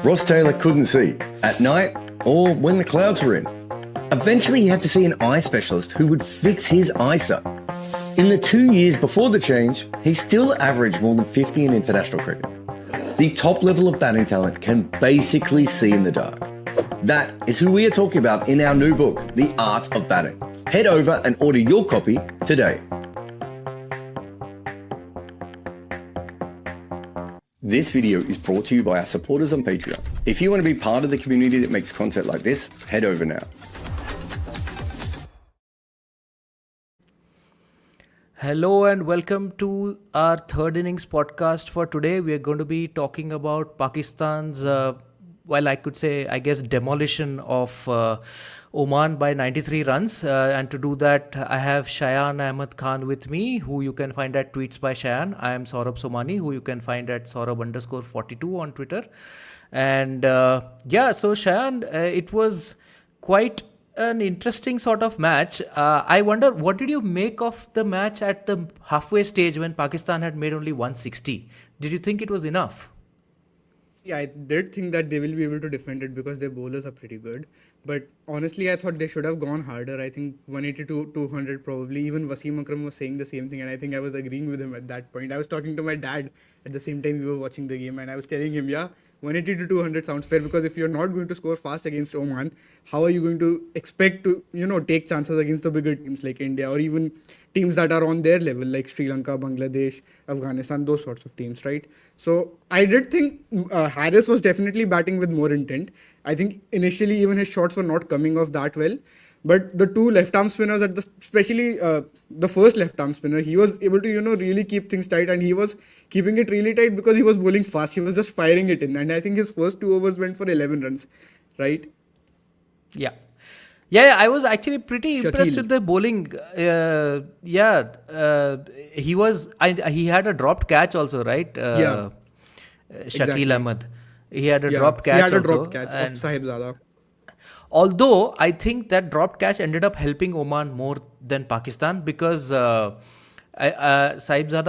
Ross Taylor couldn't see at night or when the clouds were in. Eventually, he had to see an eye specialist who would fix his eyesight. In the 2 years before the change, he still averaged more than 50 in international cricket. The top level of batting talent can basically see in the dark. That is who we are talking about in our new book, The Art of Batting. Head over and order your copy today. This video is brought to you by our supporters on Patreon. If you want to be part of the community that makes content like this, head over now. Hello and welcome to our third innings podcast for today. We are going to be talking about Pakistan's, demolition of Oman by 93 runs. And to do that, I have Shaheen Ahmed Khan with me, who you can find at Tweets by Shaheen. I am Saurabh Somani, who you can find at Saurabh_42 on Twitter. And so Shaheen, it was quite an interesting sort of match. I wonder, what did you make of the match at the halfway stage when Pakistan had made only 160? Did you think it was enough? Yeah, I did think that they will be able to defend it because their bowlers are pretty good. But honestly, I thought they should have gone harder. I think 180 to 200 probably. Even Wasim Akram was saying the same thing, and I think I was agreeing with him at that point. I was talking to my dad at the same time we were watching the game, and I was telling him, 180 to 200 sounds fair, because if you're not going to score fast against Oman, how are you going to expect to, take chances against the bigger teams like India or even teams that are on their level like Sri Lanka, Bangladesh, Afghanistan, those sorts of teams, right? So I did think Harris was definitely batting with more intent. I think initially even his shots were not coming off that well. But the two left-arm spinners, especially the first left-arm spinner, he was able to, really keep things tight, and he was keeping it really tight because he was bowling fast. He was just firing it in, and I think his first 2 overs went for 11 runs, right? Yeah, I was actually pretty impressed with the bowling. He had a dropped catch also, right? Shakil Exactly. Ahmed. He had a dropped catch also. He had a dropped catch of Sahibzada. Although I think that dropped catch ended up helping Oman more than Pakistan, because Sahibzada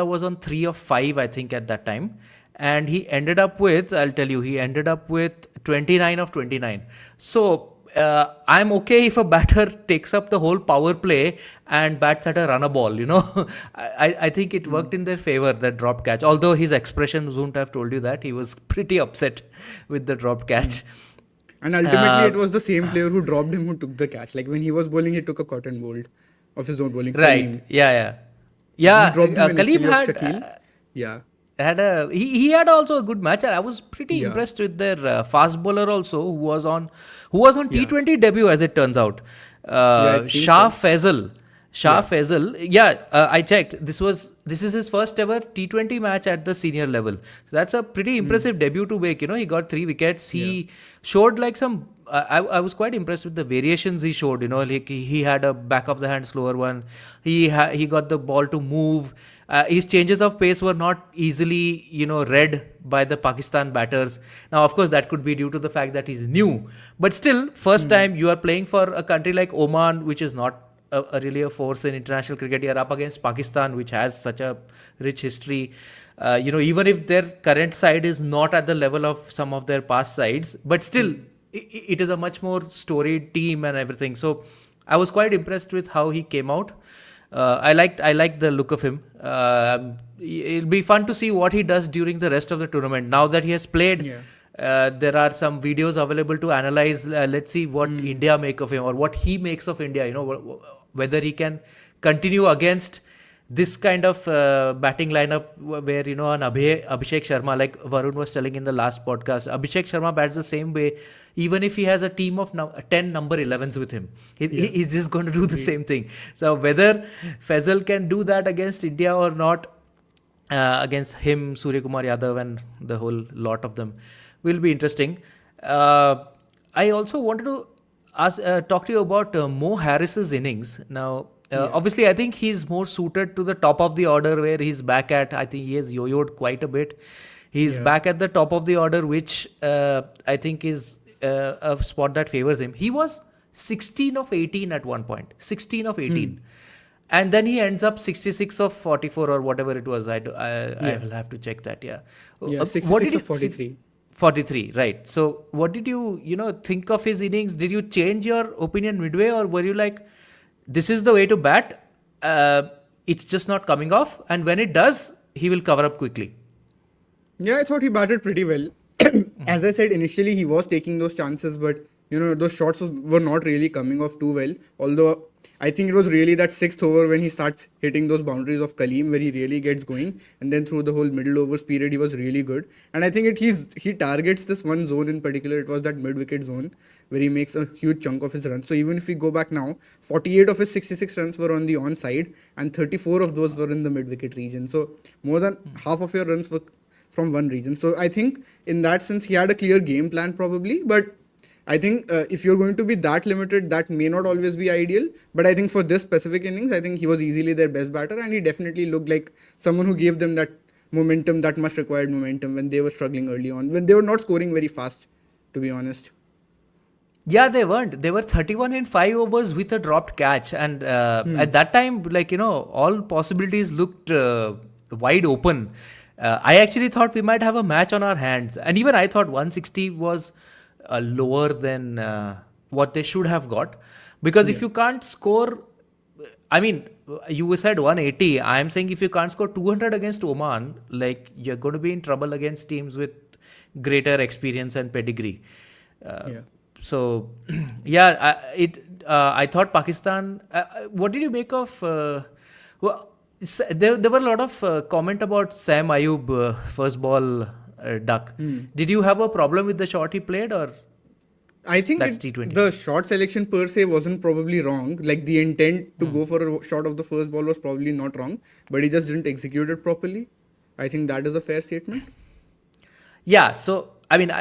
was on 3 of 5, I think, at that time. And he ended up with 29 of 29. So I'm okay if a batter takes up the whole power play and bats at a runner ball, I think it worked in their favor, that dropped catch. Although his expressions wouldn't have told you that. He was pretty upset with the dropped catch. And ultimately, it was the same player who dropped him who took the catch. Like when he was bowling, he took a cotton bolt of his own bowling. Right. Kaleem. Yeah. He dropped him Kaleem had he had also a good match. I was pretty impressed with their fast bowler also, who was on T20 debut, as it turns out. Shah Faisal. I checked. This is his first ever T20 match at the senior level. So that's a pretty impressive debut to make. He got 3 wickets. He showed like some. I was quite impressed with the variations he showed. Like he had a back of the hand slower one. He got the ball to move. His changes of pace were not easily read by the Pakistan batters. Now, of course, that could be due to the fact that he's new. But still, first time you are playing for a country like Oman, which is not really a force in international cricket. You're up against Pakistan, which has such a rich history. Even if their current side is not at the level of some of their past sides, but still, it is a much more storied team and everything. So I was quite impressed with how he came out. I liked the look of him. It'll be fun to see what he does during the rest of the tournament. Now that he has played, there are some videos available to analyze. Let's see what India make of him, or what he makes of India. Whether he can continue against this kind of batting lineup where an Abhishek Sharma, like Varun was telling in the last podcast, Abhishek Sharma bats the same way. Even if he has a team of 10 number 11s with him, he's just going to do the same thing. So whether Faisal can do that against India or not, against him, Surya Kumar Yadav and the whole lot of them, will be interesting. I also wanted to talk to you about Mo Harris's innings. Now, obviously, I think he's more suited to the top of the order, where he's back at. I think he has yo-yoed quite a bit. He's back at the top of the order, which I think is a spot that favors him. He was 16 of 18 at one point. 16 of 18. And then he ends up 66 of 44 or whatever it was. I will have to check that. 66 of 43. 43, right. So what did you think of his innings? Did you change your opinion midway, or were you like, this is the way to bat? It's just not coming off, and when it does, he will cover up quickly. Yeah, I thought he batted pretty well. As I said initially, he was taking those chances, but those shots were not really coming off too well. Although I think it was really that sixth over when he starts hitting those boundaries of Kaleem where he really gets going, and then through the whole middle overs period he was really good. And I think he targets this one zone in particular. It was that mid wicket zone where he makes a huge chunk of his runs. So even if we go back now, 48 of his 66 runs were on the onside, and 34 of those were in the mid wicket region. So more than half of your runs were from one region. So I think in that sense he had a clear game plan probably, but I think if you're going to be that limited, that may not always be ideal. But I think for this specific innings, I think he was easily their best batter, and he definitely looked like someone who gave them that momentum, that much required momentum when they were struggling early on, when they were not scoring very fast, to be honest. Yeah, they weren't. They were 31 in 5 overs with a dropped catch, and at that time, all possibilities looked wide open. I actually thought we might have a match on our hands, and even I thought 160 was lower than what they should have got, because if you can't score, I mean, you said 180. I am saying if you can't score 200 against Oman, like, you're going to be in trouble against teams with greater experience and pedigree. So, yeah, I thought Pakistan. What did you make of? There were a lot of comment about Sam Ayub first ball duck. Did you have a problem with the shot he played, or? I think the shot selection per se wasn't probably wrong. Like, the intent to go for a shot of the first ball was probably not wrong, but he just didn't execute it properly. I think that is a fair statement. Yeah. So I mean,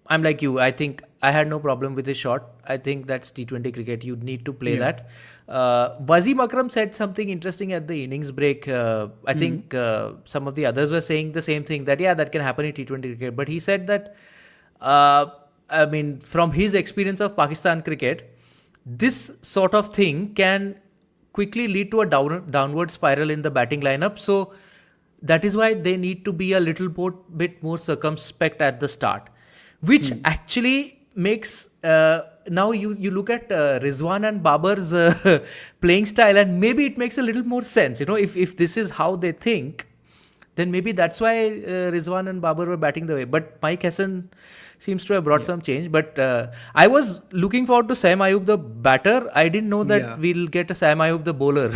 I'm like you. I think I had no problem with his shot. I think that's T20 cricket. You need to play that. Wasim Akram said something interesting at the innings break. I think some of the others were saying the same thing, that that can happen in T20 cricket. But he said that, I mean, from his experience of Pakistan cricket, this sort of thing can quickly lead to a downward spiral in the batting lineup. So that is why they need to be a little bit more circumspect at the start, which actually makes now you look at Rizwan and Babar's playing style, and maybe it makes a little more sense. If this is how they think, then maybe that's why Rizwan and Babar were batting the way. But Mike Hesson seems to have brought some change. But I was looking forward to Sam Ayub the batter. I didn't know that we'll get a Sam Ayub the bowler.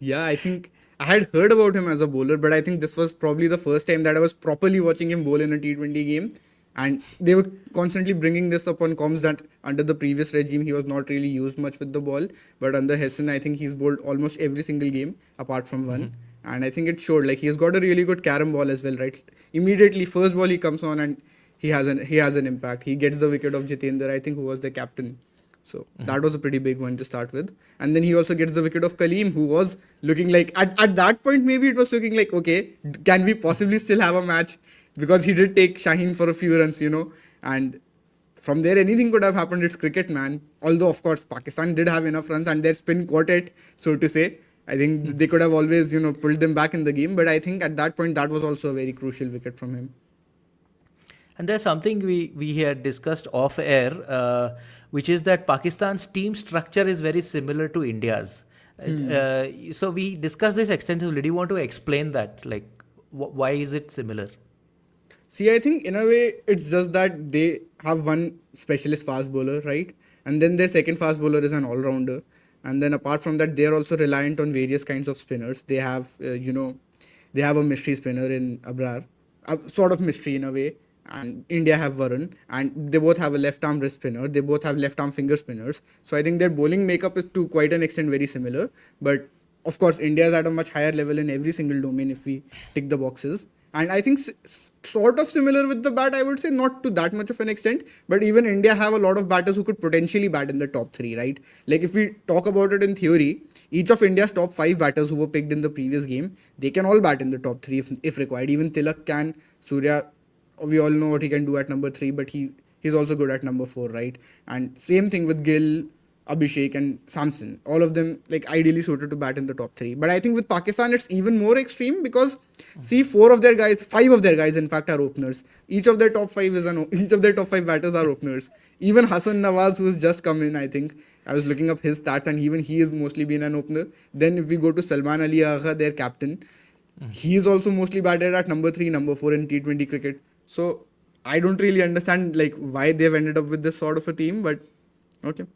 Yeah, I think I had heard about him as a bowler, but I think this was probably the first time that I was properly watching him bowl in a T20 game. And they were constantly bringing this up on comms that under the previous regime, he was not really used much with the ball. But under Hesson, I think he's bowled almost every single game apart from one. And I think it showed. Like, he's got a really good carom ball as well, right? Immediately, first ball he comes on and he has an impact. He gets the wicket of Jitendra, I think, who was the captain. So that was a pretty big one to start with. And then he also gets the wicket of Kaleem, who was looking like, at that point, maybe it was looking like, okay, can we possibly still have a match? Because he did take Shaheen for a few runs, and from there anything could have happened. It's cricket, man. Although, of course, Pakistan did have enough runs and their spin quartet, so to say. I think they could have always, pulled them back in the game. But I think at that point, that was also a very crucial wicket from him. And there's something we had discussed off air, which is that Pakistan's team structure is very similar to India's. So we discussed this extensively. Do you want to explain that? Like, why is it similar? See, I think in a way, it's just that they have one specialist fast bowler, right? And then their second fast bowler is an all-rounder. And then apart from that, they're also reliant on various kinds of spinners. They have, they have a mystery spinner in Abrar, sort of mystery in a way. And India have Varun, and they both have a left-arm wrist spinner. They both have left-arm finger spinners. So I think their bowling makeup is to quite an extent very similar. But of course, India is at a much higher level in every single domain if we tick the boxes. And I think sort of similar with the bat, I would say, not to that much of an extent. But even India have a lot of batters who could potentially bat in the top 3, right? Like, if we talk about it in theory, each of India's top 5 batters who were picked in the previous game, they can all bat in the top 3 if required. Even Tilak can. Surya, we all know what he can do at number 3, but he's also good at number 4, right? And same thing with Gill, Abhishek and Samson. All of them like ideally suited to bat in the top 3. But I think with Pakistan it's even more extreme because see 5 of their guys in fact are openers. Each of their top 5 batters are openers. Even Hassan Nawaz, who's just come in, I think I was looking up his stats and even he has mostly been an opener. Then if we go to Salman Ali Agha, their captain, he is also mostly batted at number 3, number 4 in T20 cricket. So I don't really understand like why they've ended up with this sort of a team, but okay.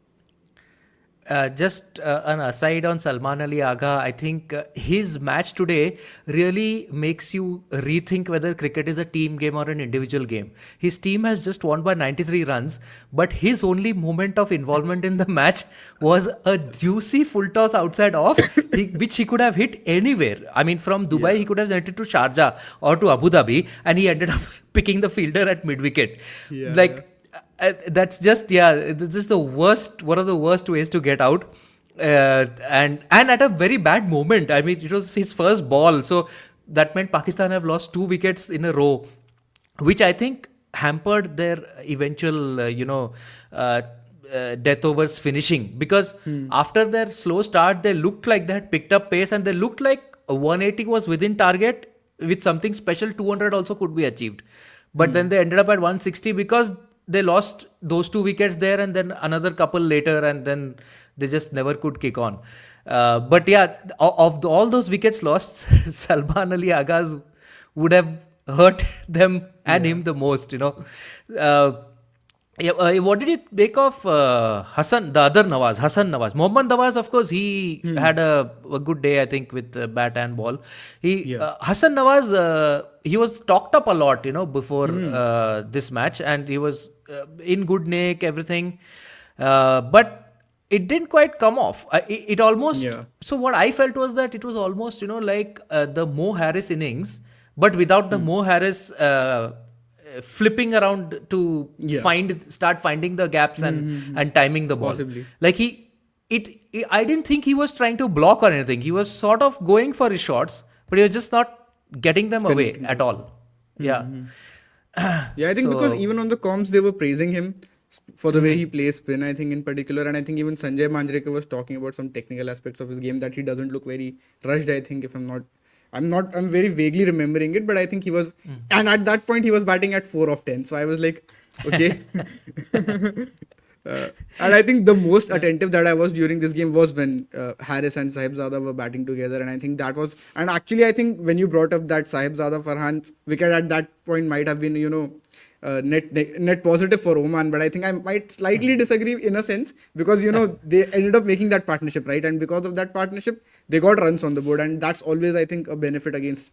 Just an aside on Salman Ali Agha, I think his match today really makes you rethink whether cricket is a team game or an individual game. His team has just won by 93 runs, but his only moment of involvement in the match was a juicy full toss outside off, which he could have hit anywhere. I mean, from Dubai, he could have sent it to Sharjah or to Abu Dhabi, and he ended up picking the fielder at mid-wicket. That's just this is the worst, one of the worst ways to get out, and at a very bad moment. I mean, it was his first ball, so that meant Pakistan have lost 2 wickets in a row, which I think hampered their eventual death overs finishing, because after their slow start they looked like they had picked up pace and they looked like 180 was within target. With something special, 200 also could be achieved, but then they ended up at 160 because they lost those 2 wickets there and then another couple later, and then they just never could kick on. But yeah, of all those wickets lost, Salman Ali Agha's would have hurt them and him the most, what did you make of Hassan Nawaz? Mohammad Nawaz, of course, he had a good day, I think, with bat and ball. Hassan Nawaz, he was talked up a lot, before this match, and he was in good nick, everything. But it didn't quite come off. It almost... So what I felt was that it was almost, like the Mo Harris innings, but without the Mo Harris... flipping around to start finding the gaps and timing the ball. Possibly. Like I didn't think he was trying to block or anything. He was sort of going for his shots, but he was just not getting them away at all. Yeah, I think because even on the comms they were praising him for the way he plays spin, I think in particular, and I think even Sanjay Manjrekar was talking about some technical aspects of his game, that he doesn't look very rushed, I think, I'm very vaguely remembering it, but I think he was, and at that point he was batting at 4 of 10. So I was like, okay. And I think the most attentive that I was during this game was when Harris and Sahibzada were batting together. And I think that was, and actually I think when you brought up that Sahibzada Farhan's wicket at that point might have been, net positive for Oman, but I think I might slightly disagree in a sense, because they ended up making that partnership, right? And because of that partnership they got runs on the board, and that's always, I think, a benefit against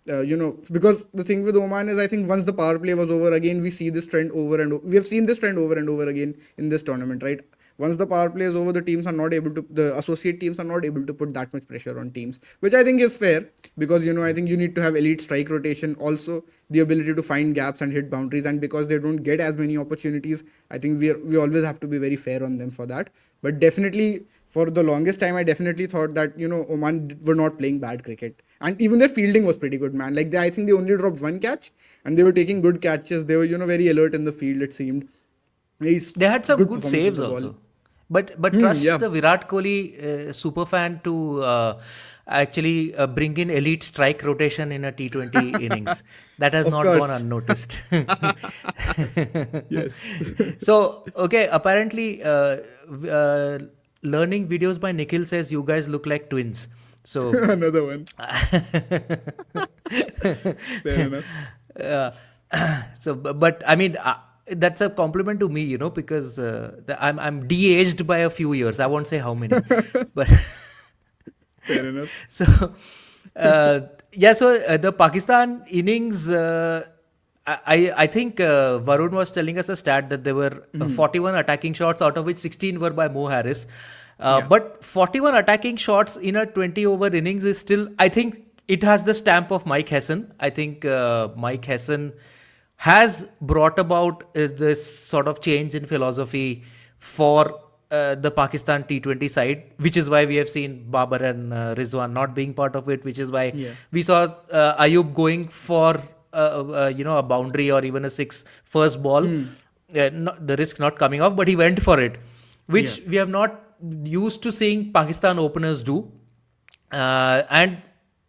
because the thing with Oman is, I think once the power play was over, again we see this trend we have seen this trend over and over again in this tournament, right? Once the power play is over, the associate teams are not able to put that much pressure on teams, which I think is fair, because I think you need to have elite strike rotation, also the ability to find gaps and hit boundaries, and because they don't get as many opportunities, I think we always have to be very fair on them for that. But definitely for the longest time I definitely thought that Oman were not playing bad cricket, and even their fielding was pretty good, man. Like I think they only dropped 1 catch and they were taking good catches. They were very alert in the field, it seemed. They had some good saves also. But trust the Virat Kohli superfan to actually bring in elite strike rotation in a T20 innings. That has not gone unnoticed. Yes. So, okay, apparently learning videos by Nikhil says you guys look like twins. So another one. Fair enough. But I mean... that's a compliment to me, because I'm de-aged by a few years. I won't say how many, but fair enough. So the Pakistan innings, I think Varun was telling us a stat that there were 41 attacking shots, out of which 16 were by Mo Harris. But 41 attacking shots in a 20-over innings is still, I think it has the stamp of Mike Hesson. I think Mike Hesson has brought about this sort of change in philosophy for the Pakistan T20 side, which is why we have seen Babar and Rizwan not being part of it, which is why we saw Ayub going for a boundary or even a 6 first ball, the risk not coming off, but he went for it, which we have not used to seeing Pakistan openers do. And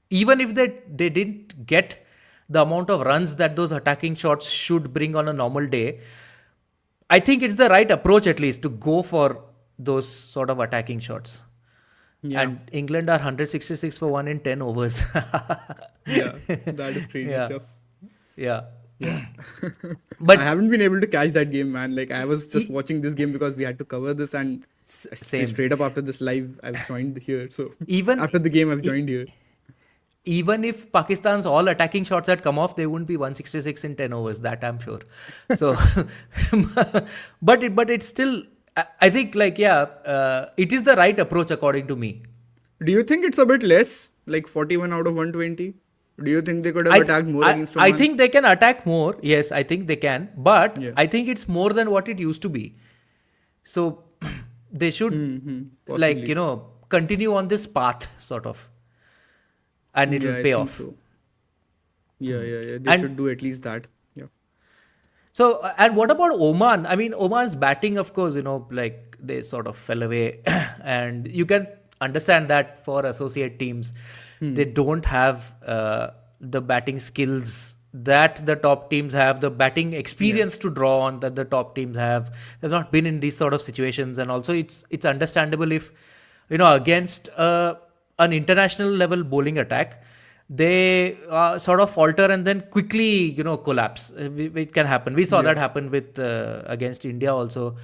even if they didn't get the amount of runs that those attacking shots should bring on a normal day, I think it's the right approach at least to go for those sort of attacking shots. Yeah. And England are 166 for 1 in 10 overs. Yeah, that is crazy Yeah. stuff. Yeah. Yeah. But I haven't been able to catch that game, man. Like, I was just watching this game because we had to cover this, and same. straight up after this live, I've joined here. So Even after the game, I've joined here. even if Pakistan's all attacking shots had come off, they wouldn't be 166 in 10 overs. That I'm sure. So, but it's still. I think it is the right approach according to me. Do you think it's a bit less, like 41 out of 120? Do you think they could have attacked more against Oman? I think they can attack more. Yes, I think they can. But Yeah. I think it's more than what it used to be. So they should Possibly. continue on this path sort of, and it Yeah, will I pay think off. so. Yeah. They And- should do at least that. Yeah. So, and what about Oman? I mean, Oman's batting, of course, like they sort of fell away. And you can understand that for associate teams, they don't have the batting skills that the top teams have, the batting experience to draw on that the top teams have. They've not been in these sort of situations. And also, it's understandable if, against an international level bowling attack, they sort of falter and then quickly collapse. It can happen. We saw that happen with against India also.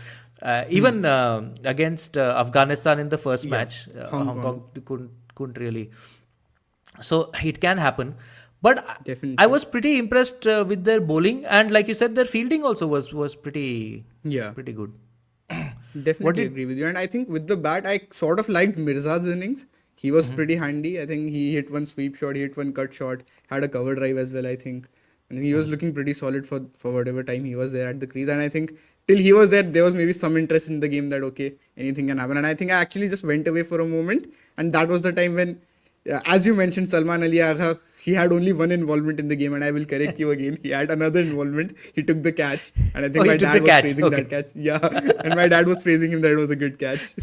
Even against Afghanistan in the first match, Hong Kong couldn't really. So it can happen. But Definitely. I was pretty impressed with their bowling, and like you said, their fielding also was pretty good. Definitely agree with you. And I think with the bat, I sort of liked Mirza's innings. He was pretty handy. I think he hit one sweep shot, he hit one cut shot, had a cover drive as well, I think. And he was looking pretty solid for whatever time he was there at the crease. And I think till he was there was maybe some interest in the game that, okay, anything can happen. And I think I actually just went away for a moment. And that was the time when, as you mentioned, Salman Ali Agha, he had only one involvement in the game, and I will correct you again. He had another involvement. He took the catch, and I think my dad was praising that catch. Yeah, and my dad was praising him that it was a good catch.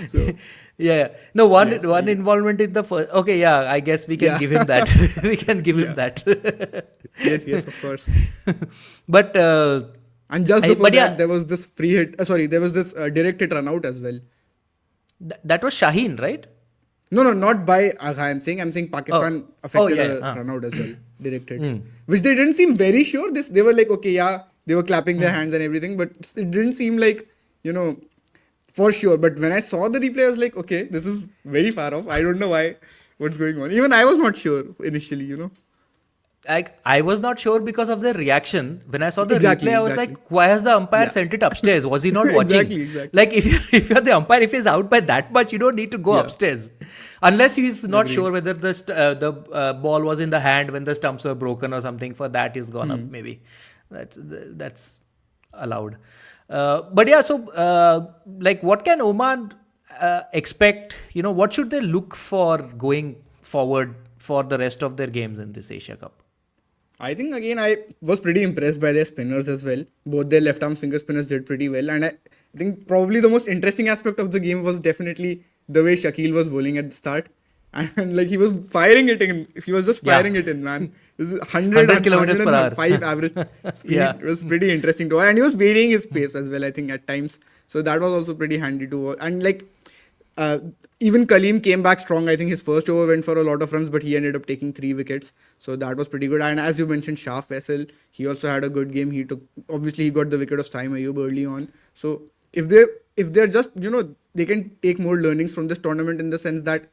So Yeah. No, one involvement in the first. Okay, yeah, I guess we can give him that. We can give him that. yes, of course. But And just before but that, yeah. there was this free hit. There was this direct hit run out as well. that was Shaheen, right? No, not by Agha. I'm saying Pakistan affected a run out as well, direct hit, which they didn't seem very sure. They were like, okay, yeah, they were clapping their hands and everything, but it didn't seem like for sure. But when I saw the replay, I was like, okay, this is very far off. I don't know what's going on. Even I was not sure initially. I was not sure because of their reaction. When I saw the Exactly, replay, I was exactly. like, why has the umpire sent it upstairs? Was he not watching? Exactly. Like, if you're the umpire, if he's out by that much, you don't need to go upstairs. Unless he's not sure whether the ball was in the hand when the stumps were broken or something. For that, he's gone up, maybe. That's allowed. But yeah, so, what can Oman expect? What should they look for going forward for the rest of their games in this Asia Cup? I think again I was pretty impressed by their spinners as well. Both their left arm finger spinners did pretty well, and I think probably the most interesting aspect of the game was definitely the way Shakeel was bowling at the start, and he was firing it in. He was just firing it in, man. This is 100 kilometers per hour. 5 average speed. Yeah. It was pretty interesting to watch, and he was varying his pace as well, I think, at times. So that was also pretty handy to watch. And even Kaleem came back strong. I think his first over went for a lot of runs, but he ended up taking 3 wickets. So that was pretty good. And as you mentioned, Shah Faisal, he also had a good game. He got the wicket of Saim Ayub early on. So if they're just, they can take more learnings from this tournament in the sense that,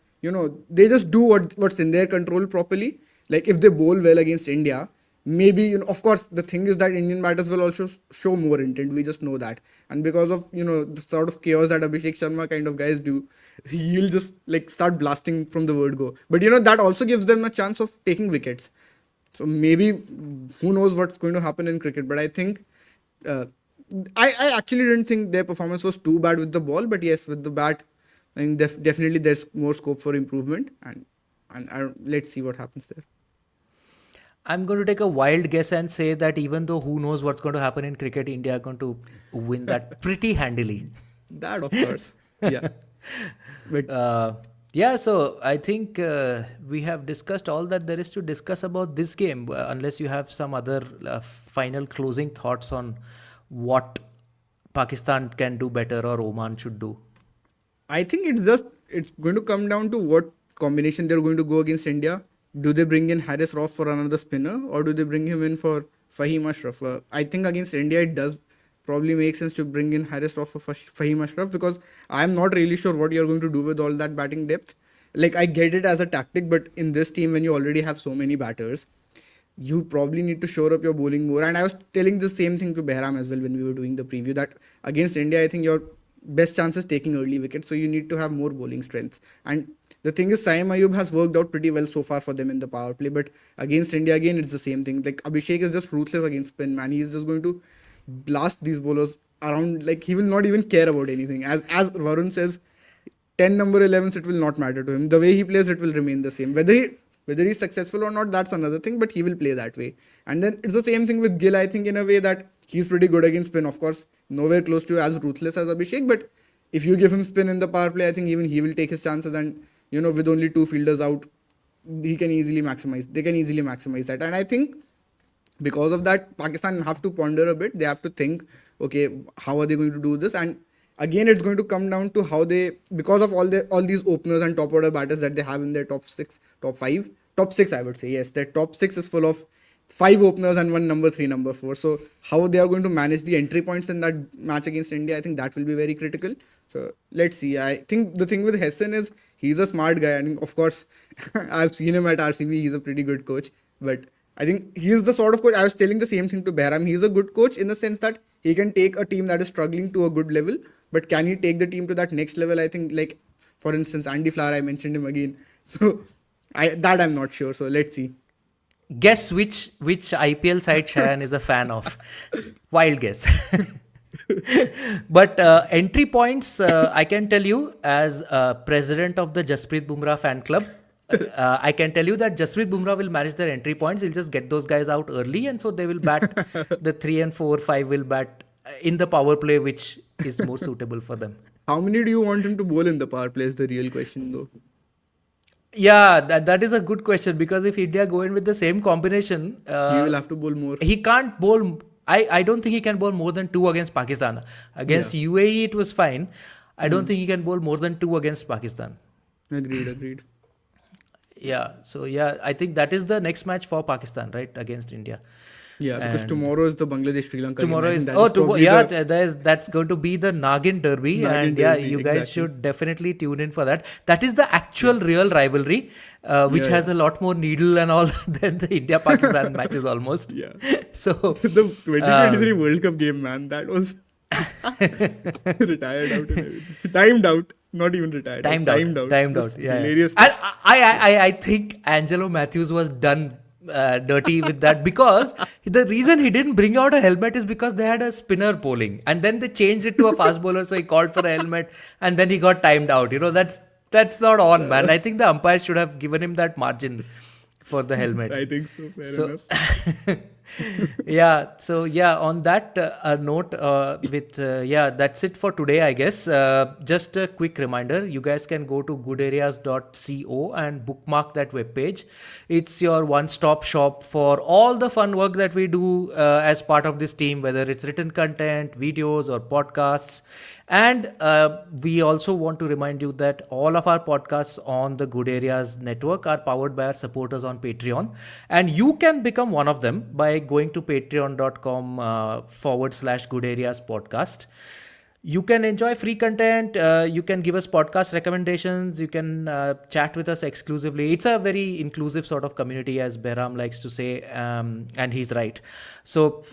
they just do what's in their control properly. Like if they bowl well against India, maybe, of course, the thing is that Indian batters will also show more intent. We just know that. And because of, the sort of chaos that Abhishek Sharma kind of guys do, he'll just start blasting from the word go. But, that also gives them a chance of taking wickets. So maybe, who knows what's going to happen in cricket. But I think, I actually didn't think their performance was too bad with the ball. But yes, with the bat, I think definitely there's more scope for improvement. And let's see what happens there. I'm going to take a wild guess and say that even though who knows what's going to happen in cricket, India are going to win that pretty handily. That, of course. Yeah. But Yeah, so I think we have discussed all that there is to discuss about this game, unless you have some other final closing thoughts on what Pakistan can do better or Oman should do. I think it's going to come down to what combination they're going to go against India. Do they bring in Harris Roth for another spinner, or do they bring him in for Fahim Ashraf? I think against India it does probably make sense to bring in Harris Roth for Fahim Ashraf, because I'm not really sure what you're going to do with all that batting depth. Like, I get it as a tactic, but in this team when you already have so many batters, you probably need to shore up your bowling more. And I was telling the same thing to Behram as well when we were doing the preview, that against India, I think your best chance is taking early wickets, so you need to have more bowling strength. And the thing is, Saim Ayub has worked out pretty well so far for them in the power play, but against India again, it's the same thing. Like, Abhishek is just ruthless against spin, man. He is just going to blast these bowlers around. Like, he will not even care about anything. As Varun says, 10 number 11s, it will not matter to him. The way he plays, it will remain the same. Whether he's successful or not, that's another thing, but he will play that way. And then it's the same thing with Gill, I think, in a way that he's pretty good against spin. Of course, nowhere close to as ruthless as Abhishek, but if you give him spin in the power play, I think even he will take his chances, and, you know, with only 2 fielders out, they can easily maximize that. And I think because of that, Pakistan have to ponder a bit. They have to think, okay, how are they going to do this? And again, it's going to come down to how they, because of all these openers and top order batters that they have in their top 6, top 5, top 6, I would say. Yes, their top 6 is full of 5 openers and 1 number 3, number 4. So how they are going to manage the entry points in that match against India, I think that will be very critical. So let's see. I think the thing with Hesson is he's a smart guy. And of course, I've seen him at RCB. He's a pretty good coach. But I think he's the sort of coach, I was telling the same thing to Behram. He's a good coach in the sense that he can take a team that is struggling to a good level. But can he take the team to that next level? I think, like, for instance, Andy Flower, I mentioned him again. So I'm not sure. So let's see. Guess which IPL side Shaheen is a fan of. Wild guess. But entry points, I can tell you as president of the Jasprit Bumrah fan club, I can tell you that Jasprit Bumrah will manage their entry points. He'll just get those guys out early, and so they will bat the 3 and 4, 5 will bat in the power play, which is more suitable for them. How many do you want him to bowl in the power play is the real question, though. Yeah, that is a good question, because if India go in with the same combination, He will have to bowl more. he can't bowl. I don't think he can bowl more than 2 against Pakistan. Against UAE, it was fine. I don't think he can bowl more than 2 against Pakistan. Agreed. Yeah, so yeah, I think that is the next match for Pakistan, right, against India. Yeah, because tomorrow is the Bangladesh-Sri Lanka game. Tomorrow is that's going to be the Nagin Derby, you guys should definitely tune in for that. That is the actual real rivalry, which has a lot more needle and all than the India-Pakistan matches almost. Yeah. So the 2023 World Cup game, man, that was retired out and everything. Timed out. Not even retired. Timed out. Yeah. Hilarious. And I think Angelo Matthews was done dirty with that, because the reason he didn't bring out a helmet is because they had a spinner bowling, and then they changed it to a fast bowler, so he called for a helmet, and then he got timed out. You know, that's not on, man. I think the umpire should have given him that margin for the helmet. I think so. Fair enough. On that note, that's it for today, I guess. Just a quick reminder, you guys can go to goodareas.co and bookmark that webpage. It's your one-stop shop for all the fun work that we do as part of this team, whether it's written content, videos, or podcasts. And we also want to remind you that all of our podcasts on the Good Areas network are powered by our supporters on Patreon. And you can become one of them by going to patreon.com/Good Areas podcast. You can enjoy free content. You can give us podcast recommendations. You can chat with us exclusively. It's a very inclusive sort of community, as Behram likes to say, and he's right. So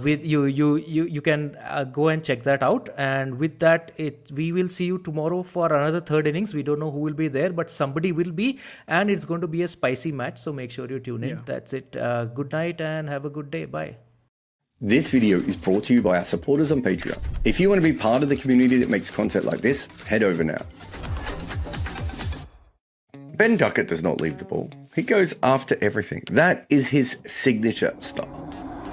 with you can go and check that out. And with that, we will see you tomorrow for another third innings. We don't know who will be there, but somebody will be, and it's going to be a spicy match. So make sure you tune in. That's it. Good night and have a good day. Bye. This video is brought to you by our supporters on Patreon. If you want to be part of the community that makes content like this, head over now. Ben Duckett does not leave the ball. He goes after everything. That is his signature style.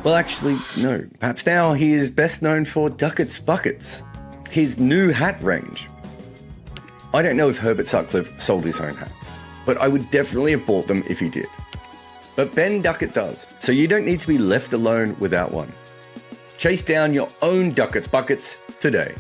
Well, actually, no. Perhaps now he is best known for Duckett's Buckets, his new hat range. I don't know if Herbert Sutcliffe sold his own hats, but I would definitely have bought them if he did. But Ben Duckett does, so you don't need to be left alone without one. Chase down your own Duckett's buckets today.